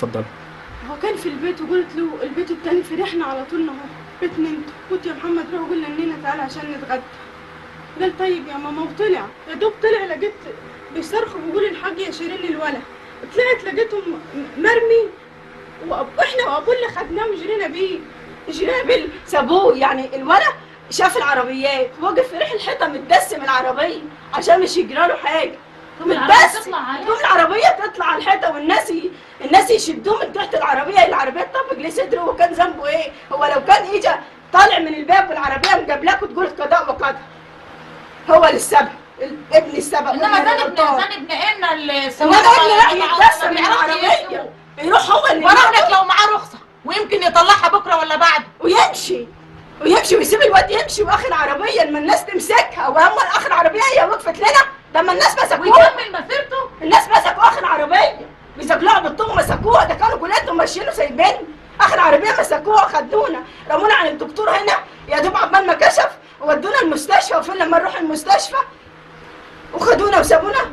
اتفضلي. هو كان في البيت وقلت له البيت التاني فرحنا على طول اهو بيت نمت. قلت يا محمد روح قول لنينا تعالى عشان نتغدى. قال طيب يا ماما وطلع. يا دوب طلع لقيت بيصرخوا بيقولوا الحاج يا شيرين الولد. طلعت لقيتهم مرمي واحنا وابوه اللي خدناه وجرينا بيه. جرينا بيه سابوه. يعني الولد شاف العربيات وقف في ريح الحيطه متدسم العربيه عشان مش يجرى له حاجه. متدسم تقوم العربيه تطلع على الحيطه والناس يشدوه من تحت العربيه تطبق ليه صدره. وكان ذنبه ايه؟ هو لو كان اجى طالع من الباب والعربيه مجابلاك وتقول قضاء وقدر. هو للسبب ابن السبب. انما ده ابن ابننا انما ابني يتدسم من العربيه يروح هو اللي براهنك لو معاه رخصه ويمكن يطلعها بكره ولا بعد ويمشي ويسيب الواد يمشي واخر العربيه لما الناس تمسكها. وهم اخر العربيه هي وقفت لنا لما الناس مسكوها ويكمل مسيرته. الناس مسكوا اخر العربيه بيسجلوها بالطوب مسكوها. ده كانوا كلاتهم ماشيين وسايبين اخر العربيه مسكوها خدونا رمونا عن الدكتور هنا. يا دوب عقبال ما كشف ودونا المستشفى. وفين لما نروح المستشفى وخدونا وسابونا.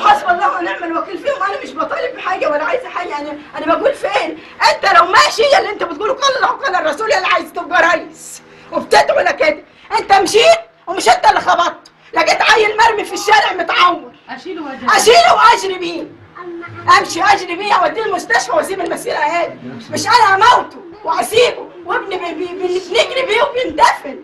حسب الله ونعم الوكيل فيهم. انا مش بطالب بحاجه ولا عايزه حاجه. يعني انا بقول فين انت لو ماشي يا اللي انت بتقوله قال الله وقال الرسول يا اللي عايز تبقى رئيس وبتدعو لكده. انت مشيت ومش انت اللي خبطت. لقيت عيل مرمي في الشارع متعور اشيله واجري بيه. امشي اجري بيه اوديه المستشفى واسيب المسيره هادي. مش انا اموته واسيبه وابني بنجري بيه وبندفن.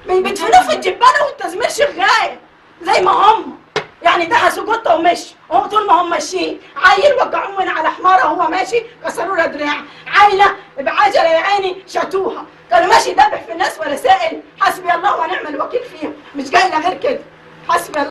بيدفنوه في الجبانه والتزمير شغال زي ما هم. يعني دهسوا قطه ومشي. وهم طول ما هم ماشيين عيل وقعوه من على حماره وهو ماشي كسروا له دراع. عيله بعجله يا عيني شاتوها. كانوا ماشي يدبح في الناس ولا سائل. حسبي الله ونعم الوكيل فيهم. مش جاي غير كده. حسبي الله.